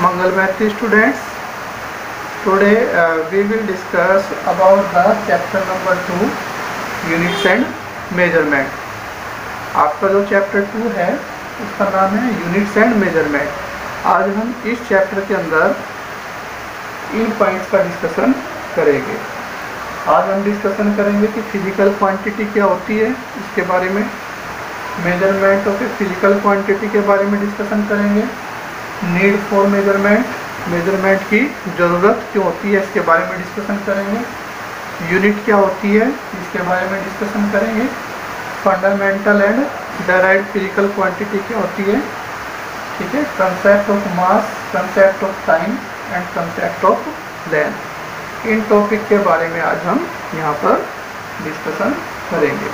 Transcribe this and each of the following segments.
Mangalmati students, today we will discuss about the chapter number 2 units and measurement. आपका जो chapter 2 है उसका नाम है यूनिट्स एंड मेजरमेंट। आज हम इस चैप्टर के अंदर इन पॉइंट्स का डिस्कशन करेंगे। आज हम डिस्कशन करेंगे कि फिजिकल क्वांटिटी क्या होती है, इसके बारे में, मेजरमेंट ऑफ फिजिकल क्वांटिटी के बारे में डिस्कशन करेंगे, नीड फॉर मेजरमेंट, मेजरमेंट की ज़रूरत क्यों होती है इसके बारे में डिस्कशन करेंगे, यूनिट क्या होती है इसके बारे में डिस्कशन करेंगे, fundamental and derived physical quantity क्या होती है, ठीक है, concept of mass, concept of time and concept of length. In topic के बारे में आज हम यहाँ पर डिस्कशन करेंगे।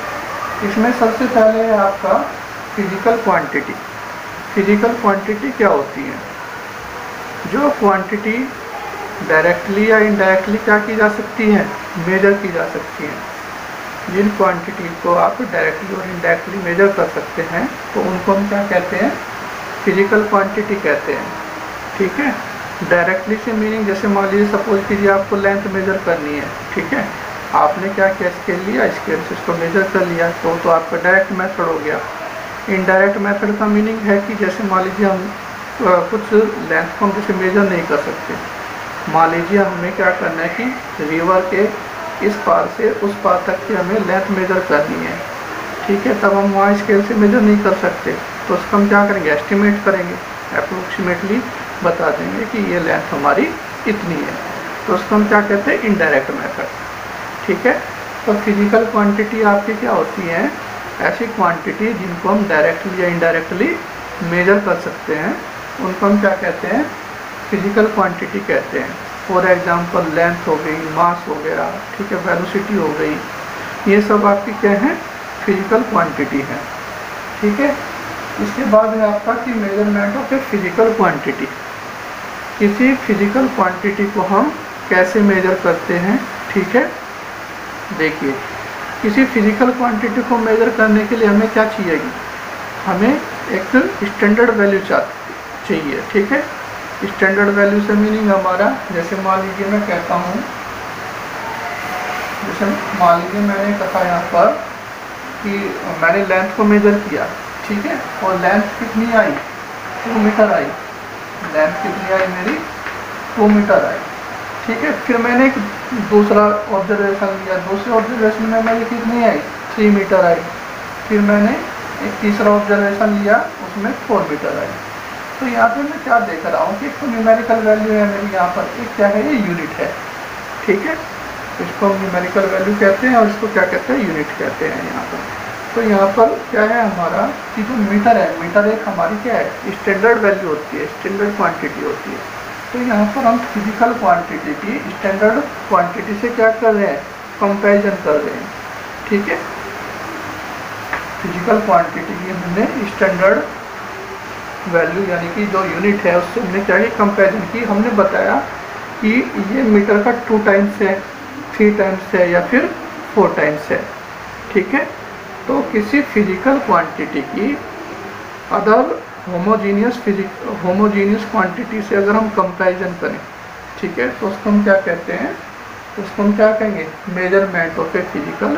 इसमें सबसे पहले है आपका फिजिकल क्वांटिटी। फिजिकल क्वांटिटी क्या होती है? जो क्वांटिटी डायरेक्टली या इनडायरेक्टली क्या की जा सकती है, मेजर की जा सकती है। जिन क्वांटिटी को आप डायरेक्टली और इनडायरेक्टली मेजर कर सकते हैं तो उनको हम क्या कहते हैं? फिजिकल क्वांटिटी कहते हैं। ठीक है, डायरेक्टली से मीनिंग जैसे मान लीजिए सपोज कीजिए आपको लेंथ मेजर करनी है, ठीक है, आपने क्या किया, स्केल लिया, स्केल से उसको मेजर कर लिया, तो आपका डायरेक्ट मेथड हो गया। इनडायरेक्ट मेथड का मीनिंग है कि जैसे मान लीजिए हम कुछ लेंथ को हम जैसे मेजर नहीं कर सकते। मान लीजिए हमें क्या करना है कि रिवर के इस पार से उस पार तक की हमें लेंथ मेजर करनी है, ठीक है, तब हम वहाँ स्केल से मेजर नहीं कर सकते, तो उसको हम क्या करेंगे, एस्टिमेट करेंगे, अप्रोक्सीमेटली बता देंगे कि ये लेंथ हमारी इतनी है, तो उसको हम क्या कहते हैं, इनडायरेक्ट मेथड। ठीक है, तो फिजिकल क्वांटिटी आपकी क्या होती है? ऐसी क्वांटिटी जिनको हम डायरेक्टली या इनडायरेक्टली मेजर कर सकते हैं, उनको हम क्या कहते हैं, फिजिकल क्वांटिटी कहते हैं। फॉर एग्जांपल लेंथ हो गई, मास हो गया, ठीक है, वेलोसिटी हो गई, ये सब आपकी क्या है, फिजिकल क्वांटिटी है। ठीक है, इसके बाद है आपका कि measurement of a physical quantity. किसी फिजिकल क्वांटिटी को हम कैसे मेजर करते हैं? ठीक है, देखिए, किसी फिजिकल क्वांटिटी को मेजर करने के लिए हमें क्या चाहिए, हमें एक स्टैंडर्ड वैल्यू चाहिए। ठीक है, स्टैंडर्ड वैल्यू से मीनिंग हमारा, जैसे मान लीजिए मैं कहता हूँ, जैसे मान लीजिए मैंने कहा यहाँ पर कि मैंने लेंथ को मेजर किया, ठीक है, और लेंथ कितनी आई, 2 मीटर आई, लेंथ कितनी आई मेरी, 2 मीटर आई। ठीक है, फिर मैंने एक दूसरा ऑब्जर्वेशन लिया, दूसरे ऑब्जर्वेशन में मेरी कितनी आई, 3 मीटर आई, फिर मैंने एक तीसरा ऑब्जर्वेशन लिया, उसमें 4 मीटर आई। तो यहाँ पे मैं क्या देख रहा हूँ कि एक तो न्यूमेरिकल वैल्यू है मेरी यहाँ पर, एक क्या है, ये यूनिट है। ठीक है, इसको हम न्यूमेरिकल वैल्यू कहते हैं और इसको क्या कहते हैं, यूनिट कहते हैं यहाँ पर। तो यहाँ पर क्या है हमारा कि जो मीटर है, मीटर एक हमारी क्या है, स्टैंडर्ड वैल्यू होती है, स्टैंडर्ड क्वांटिटी होती है। तो यहाँ पर हम फिजिकल क्वांटिटी की स्टैंडर्ड क्वांटिटी से क्या कर रहे हैं, कंपैरिजन कर रहे हैं। ठीक है, फिजिकल क्वांटिटी की हमने स्टैंडर्ड वैल्यू यानी कि जो यूनिट है उससे हमने क्या किया, कंपैरिजन की। हमने बताया कि ये मीटर का 2 टाइम्स है, 3 टाइम्स है या फिर 4 टाइम्स है। ठीक है, तो किसी फिजिकल क्वांटिटी की अदर होमोजीनियस क्वांटिटी से अगर हम कंपैरिजन करें, ठीक है, तो उसको हम क्या कहते हैं, उसको हम क्या कहेंगे, measurement of a physical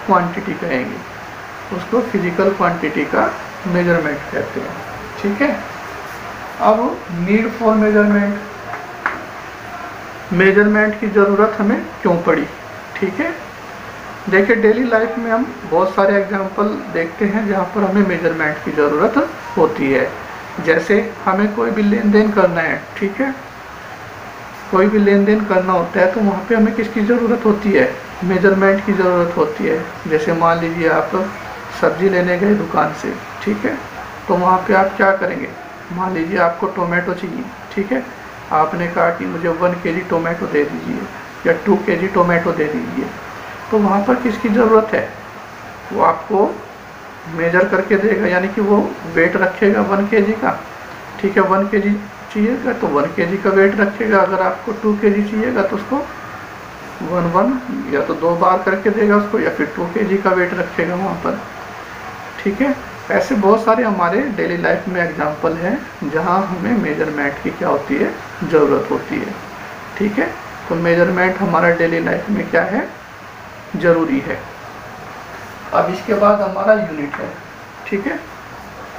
quantity कहेंगे, उसको फिजिकल क्वांटिटी का मेजरमेंट कहते हैं। ठीक है, अब नीड फॉर मेजरमेंट, मेजरमेंट की ज़रूरत हमें क्यों पड़ी? ठीक है, देखिए डेली लाइफ में हम बहुत सारे एग्जांपल देखते हैं जहाँ पर हमें मेजरमेंट की ज़रूरत होती है। जैसे हमें कोई भी लेन देन करना है, ठीक है, कोई भी लेन देन करना होता है तो वहाँ पे हमें किसकी ज़रूरत होती है, मेजरमेंट की ज़रूरत होती है। जैसे मान लीजिए आप सब्ज़ी लेने गए दुकान से, ठीक है, तो वहाँ पे आप क्या करेंगे, मान लीजिए आपको टोमेटो चाहिए, ठीक है, आपने कहा कि मुझे 1 kg टोमेटो दे दीजिए या 2 kg टोमेटो दे दीजिए, तो वहाँ पर किसकी ज़रूरत है, वो आपको मेजर करके देगा, यानी कि वो वेट रखेगा 1 kg का। ठीक है, 1 kg चाहिएगा तो 1 kg का वेट रखेगा, अगर आपको 2 kg चाहिएगा तो उसको 1 या तो 2 बार करके देगा उसको, या फिर 2 kg का वेट रखेगा वहाँ पर। ठीक है, ऐसे बहुत सारे हमारे डेली लाइफ में एग्जाम्पल हैं जहाँ हमें मेजरमेंट की क्या होती है, ज़रूरत होती है। ठीक है, तो मेजरमेंट हमारा डेली लाइफ में क्या है, ज़रूरी है। अब इसके बाद हमारा यूनिट है। ठीक है,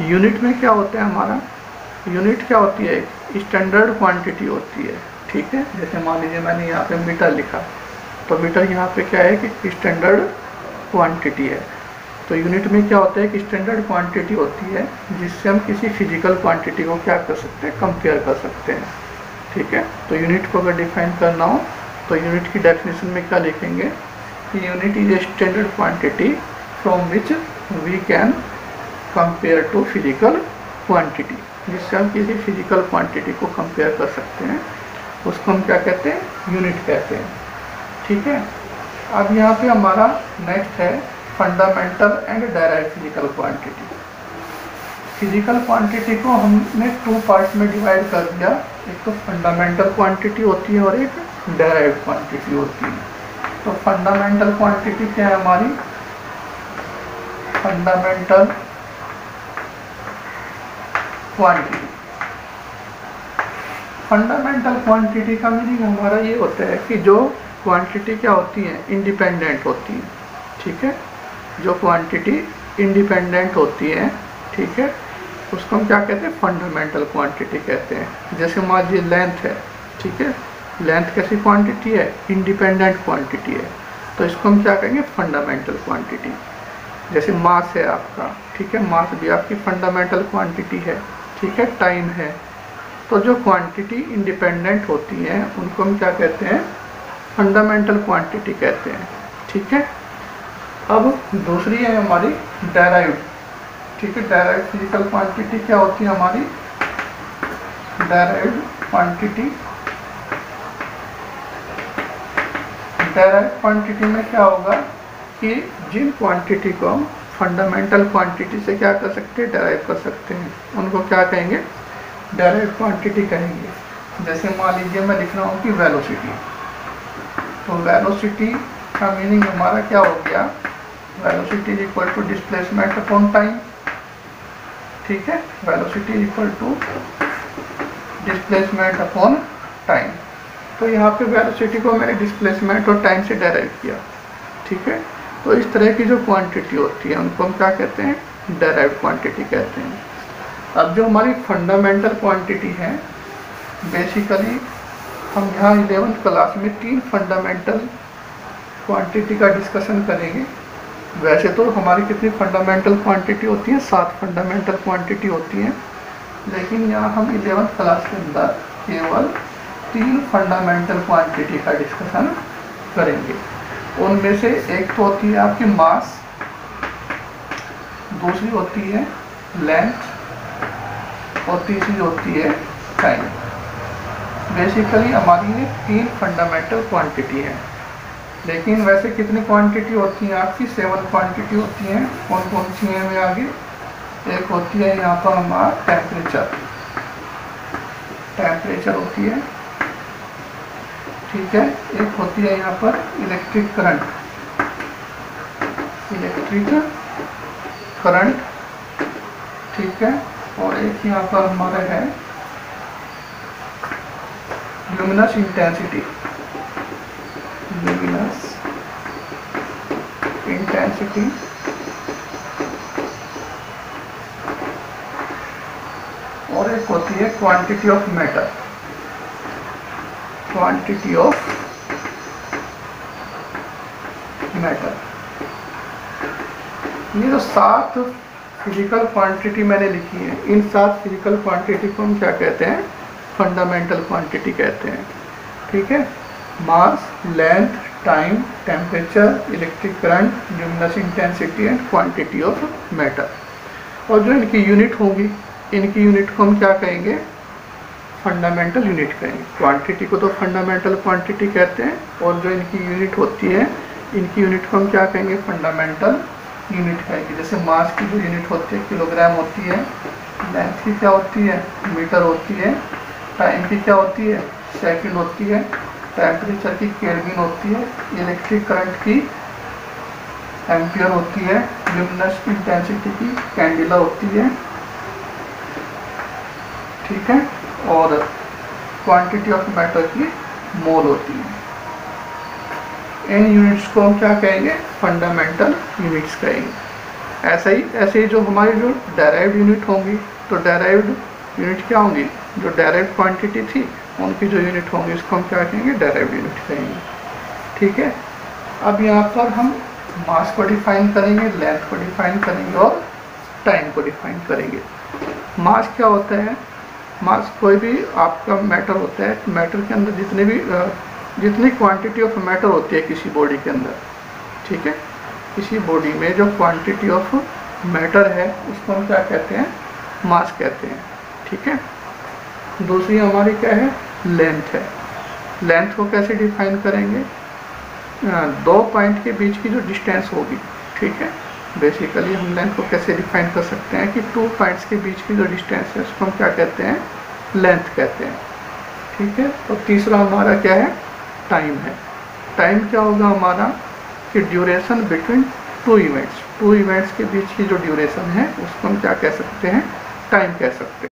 यूनिट में क्या होता है हमारा, यूनिट क्या होती है, स्टैंडर्ड क्वांटिटी होती है। ठीक है, जैसे मान लीजिए मैंने यहाँ पे मीटर लिखा, तो मीटर यहाँ पे क्या है कि स्टैंडर्ड क्वांटिटी है। तो यूनिट में क्या होता है कि स्टैंडर्ड क्वांटिटी होती है जिससे हम किसी फिजिकल क्वांटिटी को क्या कर सकते हैं, कंपेयर कर सकते हैं। ठीक है, तो यूनिट को अगर डिफाइन करना हो तो यूनिट की डेफिनेशन में क्या लिखेंगे कि unit is a standard quantity from which we can compare to physical quantity, जिससे हम किसी फिजिकल क्वांटिटी को कंपेयर कर सकते हैं, उसको हम क्या कहते हैं, यूनिट कहते हैं। ठीक है, अब यहाँ पे हमारा नेक्स्ट है fundamental and derive physical quantity. Physical quantity को हमने 2 पार्ट में डिवाइड कर दिया, एक तो फंडामेंटल क्वांटिटी होती है और एक डायराइव क्वांटिटी होती है। तो फंडामेंटल क्वांटिटी क्या है हमारी, फंडामेंटल क्वांटिटी, फंडामेंटल क्वांटिटी का मीनिंग हमारा ये होता है कि जो क्वांटिटी क्या होती है, इंडिपेंडेंट होती है। ठीक है, जो क्वांटिटी इंडिपेंडेंट होती है, ठीक है, उसको हम क्या कहते हैं, फंडामेंटल क्वांटिटी कहते हैं। जैसे मान लीजिए लेंथ है, ठीक है, लेंथ कैसी क्वांटिटी है, इंडिपेंडेंट क्वांटिटी है, तो इसको हम क्या कहेंगे, फंडामेंटल क्वांटिटी। जैसे मास है आपका, ठीक है, मास भी आपकी फंडामेंटल क्वांटिटी है। ठीक है, टाइम है, तो जो क्वांटिटी इंडिपेंडेंट होती हैं उनको हम क्या कहते हैं, फंडामेंटल क्वांटिटी कहते हैं। ठीक है, अब दूसरी है हमारी डायराइव। ठीक है, डायराइव फिजिकल क्वांटिटी क्या होती है हमारी, डायराइव क्वांटिटी, डायराइव क्वांटिटी में क्या होगा कि जिन क्वांटिटी को हम फंडामेंटल क्वांटिटी से क्या कर सकते हैं, डेराइव कर सकते हैं, उनको क्या कहेंगे, डायराइव क्वांटिटी कहेंगे। जैसे मान लीजिए मैं लिख रहा हूँ कि वेलोसिटी, तो वेलोसिटी का मीनिंग हमारा क्या हो गया, velocity is equal to displacement upon time. ठीक है, velocity is equal to displacement upon time. तो यहाँ पे वेलोसिटी को मैंने डिस्प्लेसमेंट और टाइम से डेराइव किया। ठीक है, तो इस तरह की जो क्वांटिटी होती है उनको हम क्या कहते हैं, डेराइव क्वांटिटी कहते हैं। अब जो हमारी फंडामेंटल क्वांटिटी है, बेसिकली हम यहाँ 11th क्लास में 3 फंडामेंटल क्वांटिटी का डिस्कशन करेंगे। वैसे तो हमारी कितनी फंडामेंटल क्वांटिटी होती है, 7 फंडामेंटल क्वांटिटी होती हैं, लेकिन यहाँ हम 11th क्लास के अंदर केवल 3 फंडामेंटल क्वांटिटी का डिस्कशन करेंगे। उनमें से एक तो होती है आपकी मास, दूसरी होती है लेंथ और तीसरी होती है टाइम। बेसिकली हमारी ये 3 फंडामेंटल क्वांटिटी है, लेकिन वैसे कितनी क्वांटिटी होती हैं आपकी, 7 क्वांटिटी होती हैं। कौन कौन सी हैं में आगे, एक होती है यहाँ पर हमारा टेम्परेचर, टेम्परेचर होती है। ठीक है, एक होती है यहाँ पर इलेक्ट्रिक करंट, इलेक्ट्रिक करंट। ठीक है, और एक यहाँ पर हमारा है ल्यूमिनस इंटेंसिटी, ल्यूमिनस इंटेंसिटी। और एक होती है quantity of matter, quantity of matter. ये जो 7 फिजिकल क्वांटिटी मैंने लिखी है, इन 7 फिजिकल क्वांटिटी को हम क्या कहते हैं, फंडामेंटल क्वांटिटी कहते हैं। ठीक है, mass, length, time, temperature, electric current, luminous intensity and quantity of matter. और जो इनकी यूनिट होंगी, इनकी यूनिट को हम क्या कहेंगे, फंडामेंटल यूनिट कहेंगे। क्वांटिटी को तो फंडामेंटल क्वांटिटी कहते हैं, और जो इनकी यूनिट होती है, इनकी यूनिट को हम क्या कहेंगे, फंडामेंटल यूनिट कहेंगे। जैसे मास की जो यूनिट होती है किलोग्राम होती है, लेंथ की क्या होती है, मीटर होती है, टाइम की क्या होती है, सेकंड होती है, टेम्परेचर की केल्विन होती है, इलेक्ट्रिक करंट की एम्पियर होती है, ल्यूमिनस इंटेंसिटी की कैंडिला होती है, ठीक है, और क्वांटिटी ऑफ मैटर की मोल होती है। इन यूनिट्स को हम क्या कहेंगे, फंडामेंटल यूनिट्स कहेंगे। ऐसे ही जो हमारी जो डेराइव्ड यूनिट होंगी, तो डेराइव्ड यूनिट क्या होंगी, जो डेराइव्ड क्वांटिटी थी उनकी जो यूनिट होंगी इसको हम क्या कहेंगे, डेराइव्ड यूनिट कहेंगे, ठीक है। अब यहाँ पर हम मास को डिफाइन करेंगे, लेंथ को डिफाइन करेंगे और टाइम को डिफाइन करेंगे। मास क्या होता है, मास कोई भी आपका मैटर होता है, मैटर के अंदर जितनी क्वांटिटी ऑफ मैटर होती है किसी बॉडी के अंदर, ठीक है, किसी बॉडी में जो क्वांटिटी ऑफ मैटर है उसको हम क्या कहते हैं, मास कहते हैं, ठीक है। दूसरी हमारी क्या है, लेंथ है। लेंथ को कैसे डिफाइन करेंगे, दो पॉइंट के बीच की जो डिस्टेंस होगी, ठीक है। बेसिकली हम लेंथ को कैसे डिफाइन कर सकते हैं कि 2 पॉइंट्स के बीच की जो डिस्टेंस है उसको हम क्या कहते हैं, लेंथ कहते हैं, ठीक है। और तीसरा हमारा क्या है, टाइम है। टाइम क्या होगा हमारा, कि ड्यूरेशन बिटवीन 2 इवेंट्स के बीच की जो ड्यूरेशन है उसको हम क्या कह सकते हैं, टाइम कह सकते हैं।